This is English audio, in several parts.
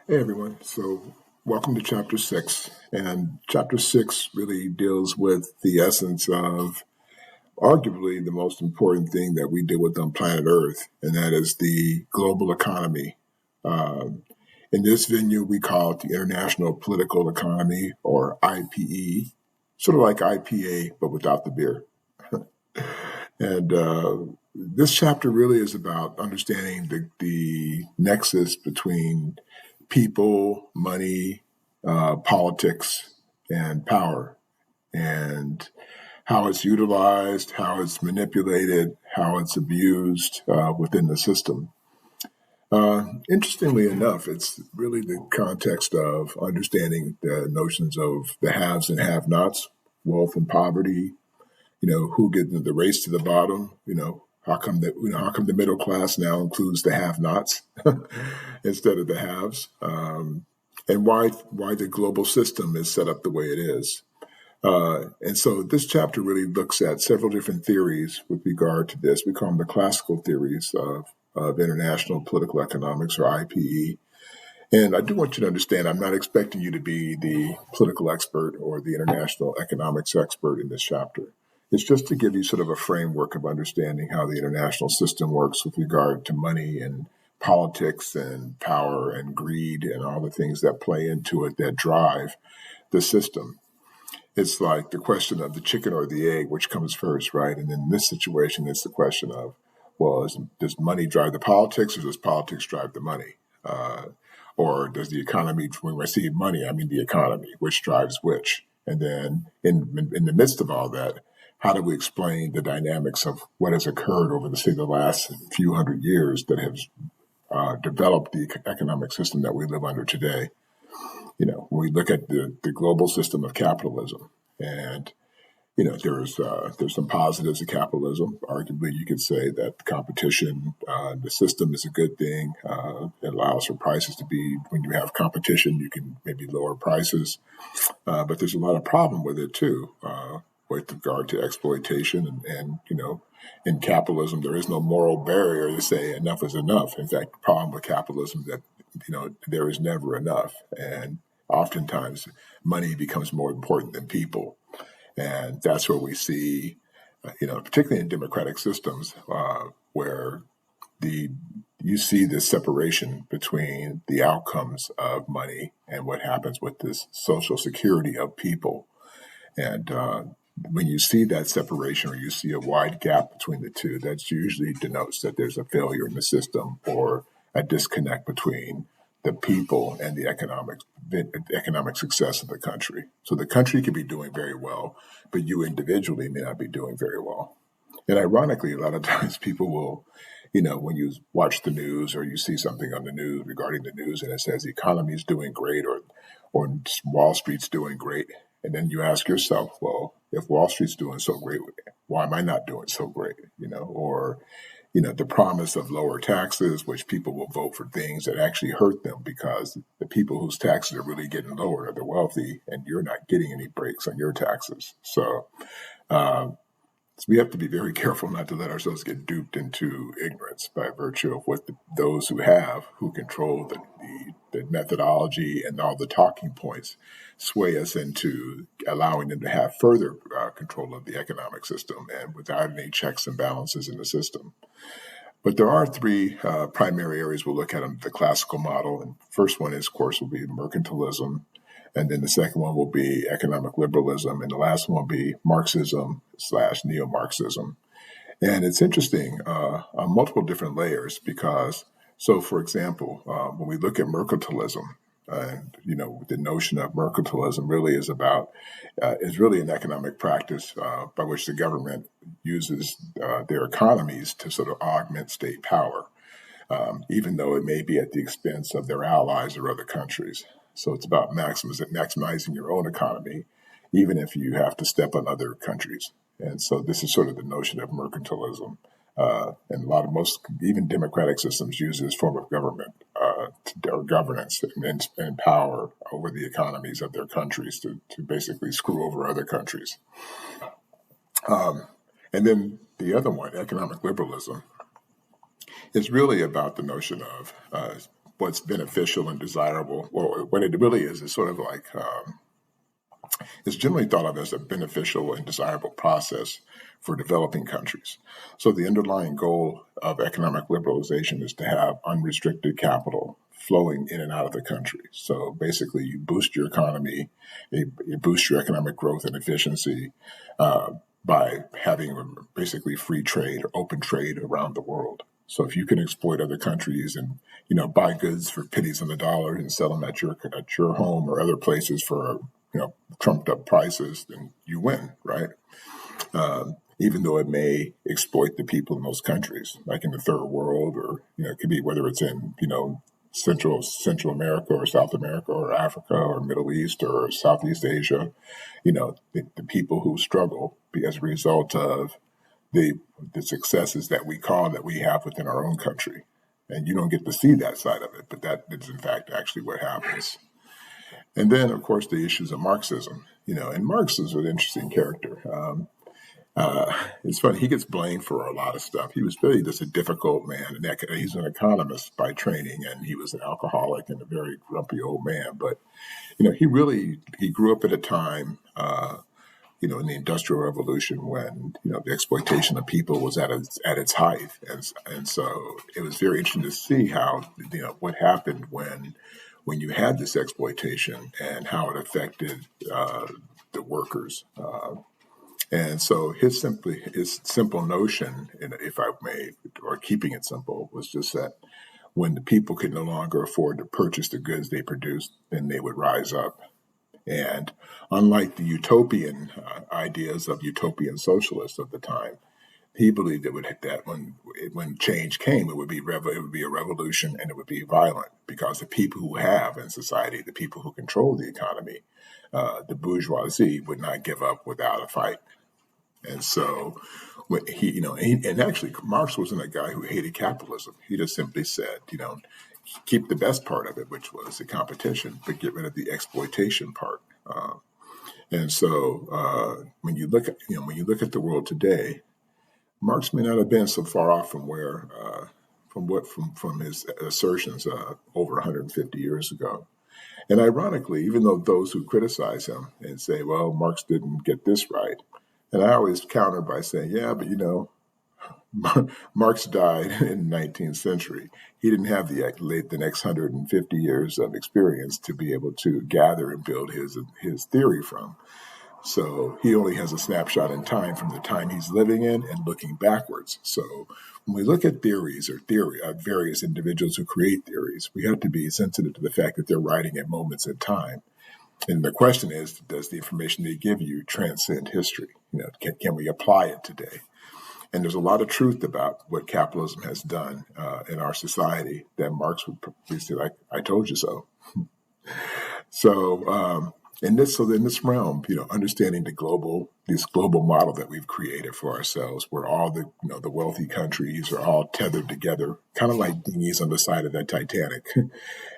Hey everyone. So, welcome to chapter 6. And chapter 6 really deals with the essence of arguably the most important thing that we deal with on planet Earth, and that is the global economy. Um, in this venue, we call it the International Political Economy, or IPE, sort of like IPA, but without the beer. And this chapter really is about understanding the nexus between people, money, politics, and power, and how it's utilized, how it's manipulated, how it's abused within the system. Interestingly enough, it's really the context of understanding the notions of the haves and have-nots, wealth and poverty, who gets the race to the bottom, how come the middle class now includes the have-nots instead of the haves, and why the global system is set up the way it is. And so this chapter really looks at several different theories with regard to this. We call them the classical theories of international political economics, or IPE. And I do want you to understand, I'm not expecting you to be the political expert or the international economics expert in this chapter. It's just to give you sort of a framework of understanding how the international system works with regard to money and politics and power and greed and all the things that play into it that drive the system. It's like the question of the chicken or the egg, which comes first, right? And in this situation, it's the question of, well, does money drive the politics, or does politics drive the money? Or does the economy, when we see money, I mean the economy, which drives which? And then in the midst of all that, how do we explain the dynamics of what has occurred over, say, the last few hundred years that has developed the economic system that we live under today? When we look at the global system of capitalism, and there's some positives of capitalism. Arguably, you could say that competition, the system is a good thing. It allows for prices to be, when you have competition, you can maybe lower prices. But there's a lot of problem with it too, with regard to exploitation. And in capitalism, there is no moral barrier to say enough is enough. In fact, the problem with capitalism is that, there is never enough. And oftentimes money becomes more important than people. And that's where we see, particularly in democratic systems, where you see this separation between the outcomes of money and what happens with this social security of people. And when you see that separation, or you see a wide gap between the two, that usually denotes that there's a failure in the system, or a disconnect between the people and the economic success of the country. So the country could be doing very well, but you individually may not be doing very well. And ironically, a lot of times people will, when you watch the news or you see something on the news regarding the news and it says the economy is doing great, or Wall Street's doing great. And then you ask yourself, well, if Wall Street's doing so great, why am I not doing so great? Or the promise of lower taxes, which people will vote for things that actually hurt them, because the people whose taxes are really getting lowered are the wealthy, and you're not getting any breaks on your taxes. So we have to be very careful not to let ourselves get duped into ignorance by virtue of what those who control the methodology and all the talking points, sway us into allowing them to have further control of the economic system, and without any checks and balances in the system. But there are three primary areas we'll look at in the classical model. And the first one is, of course, will be mercantilism. And then the second one will be economic liberalism. And the last one will be Marxism/neo-Marxism. And it's interesting on multiple different layers because, so for example, when we look at mercantilism, and the notion of mercantilism really is really an economic practice by which the government uses their economies to sort of augment state power, even though it may be at the expense of their allies or other countries. So it's about maximizing your own economy, even if you have to step on other countries. And so this is sort of the notion of mercantilism. And even democratic systems use this form of government or governance and power over the economies of their countries to basically screw over other countries. And then the other one, economic liberalism, is really about the notion of what's beneficial and desirable. Well, what it really is sort of like it's generally thought of as a beneficial and desirable process for developing countries. So the underlying goal of economic liberalization is to have unrestricted capital flowing in and out of the country. So basically, you boost your economy, you boost your economic growth and efficiency by having basically free trade or open trade around the world. So if you can exploit other countries and buy goods for pennies on the dollar and sell them at your home or other places for trumped up prices, then you win, right? Even though it may exploit the people in those countries, like in the third world, or it could be whether it's in Central America or South America or Africa or Middle East or Southeast Asia, the people who struggle as a result of the successes that we have within our own country. And you don't get to see that side of it, but that is in fact actually what happens. And then, of course, the issues of Marxism. And Marx is an interesting character. It's funny, he gets blamed for a lot of stuff. He was really just a difficult man. And he's an economist by training, and he was an alcoholic and a very grumpy old man. But, he grew up at a time, in the Industrial Revolution when, the exploitation of people was at its height. And so it was very interesting to see how, what happened when you had this exploitation and how it affected the workers. And so his simple notion, if I may, or keeping it simple, was just that when the people could no longer afford to purchase the goods they produced, then they would rise up. And unlike the utopian ideas of utopian socialists of the time, he believed that when change came, it would be a revolution, and it would be violent, because the people who have in society, the people who control the economy, the bourgeoisie, would not give up without a fight. And so, and actually, Marx wasn't a guy who hated capitalism. He just simply said, keep the best part of it, which was the competition, but get rid of the exploitation part. And so, when you look at the world today, Marx may not have been so far off from from his assertions over 150 years ago. And ironically, even though those who criticize him and say, well, Marx didn't get this right, and I always counter by saying, yeah, but Marx died in the 19th century. He didn't have the next 150 years of experience to be able to gather and build his theory from. So he only has a snapshot in time from the time he's living in and looking backwards. So when we look at theories or various individuals who create theories, we have to be sensitive to the fact that they're writing at moments in time. And the question is, does the information they give you transcend history? Can we apply it today? And there's a lot of truth about what capitalism has done in our society that Marx would say, like, I told you so. So in this realm, understanding this global model that we've created for ourselves, where all the wealthy countries are all tethered together, kind of like dinghies on the side of that Titanic.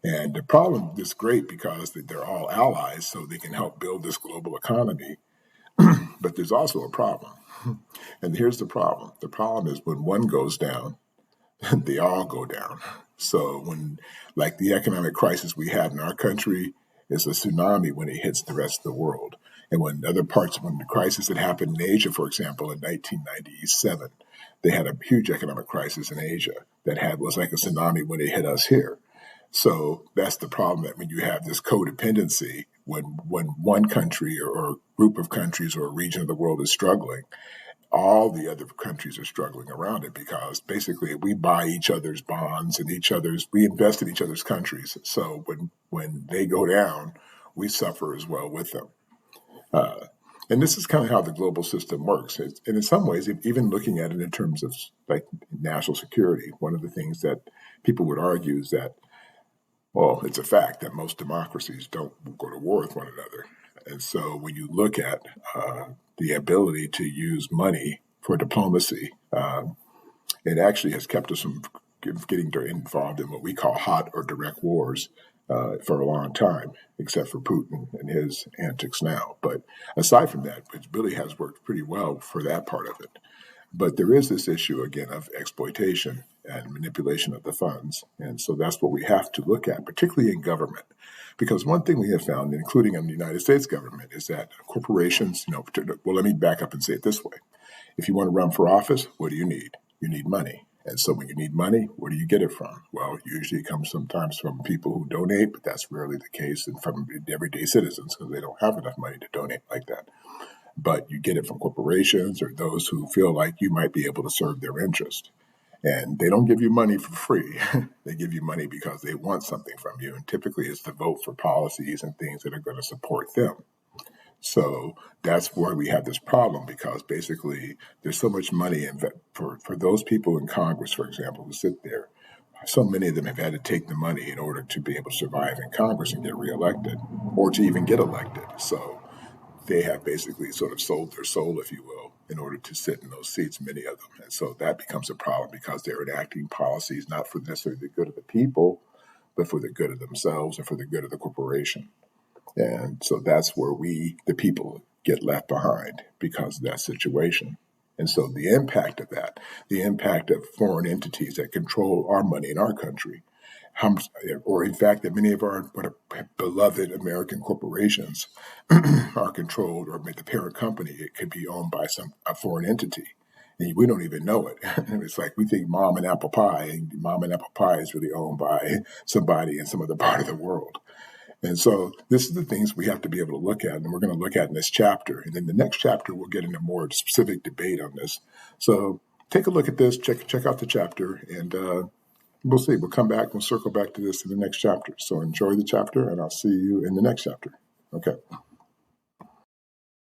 And the problem is great because they're all allies, so they can help build this global economy. But there's also a problem. And here's the problem. The problem is when one goes down, they all go down. So when, like the economic crisis we have in our country, is a tsunami when it hits the rest of the world. And when the crisis that happened in Asia, for example, in 1997, they had a huge economic crisis in Asia that was like a tsunami when it hit us here. So that's the problem, that when you have this codependency, when one country or group of countries or a region of the world is struggling, all the other countries are struggling around it, because basically we buy each other's bonds and we invest in each other's countries. So when they go down, we suffer as well with them. And this is kind of how the global system works. And in some ways, even looking at it in terms of like national security, one of the things that people would argue is that, well, it's a fact that most democracies don't go to war with one another. And so when you look at the ability to use money for diplomacy, it actually has kept us from getting involved in what we call hot or direct wars for a long time, except for Putin and his antics now. But aside from that, it really has worked pretty well for that part of it. But there is this issue, again, of exploitation and manipulation of the funds. And so that's what we have to look at, particularly in government. Because one thing we have found, including in the United States government, is that corporations, well, let me back up and say it this way. If you want to run for office, what do you need? You need money. And so when you need money, where do you get it from? Well, usually it comes sometimes from people who donate, but that's rarely the case, and from everyday citizens because they don't have enough money to donate like that. But you get it from corporations or those who feel like you might be able to serve their interest. And they don't give you money for free. They give you money because they want something from you. And typically it's to vote for policies and things that are going to support them. So that's where we have this problem because basically there's so much money for those people in Congress, for example, who sit there. So many of them have had to take the money in order to be able to survive in Congress and get reelected or to even get elected. So they have basically sort of sold their soul, if you will, in order to sit in those seats, many of them. And so that becomes a problem because they're enacting policies not for necessarily the good of the people, but for the good of themselves and for the good of the corporation. And so that's where we, the people, get left behind because of that situation. And so the impact of that, the impact of foreign entities that control our money in our country, or in fact that many of our beloved American corporations are controlled, or the parent company, it could be owned by a foreign entity. And we don't even know it. It's like we think mom and apple pie, and mom and apple pie is really owned by somebody in some other part of the world. And so this is the things we have to be able to look at, and we're going to look at in this chapter. And then the next chapter, we'll get into more specific debate on this. So take a look at this, check out the chapter, and we'll see. We'll come back, we'll circle back to this in the next chapter. So enjoy the chapter, and I'll see you in the next chapter. Okay.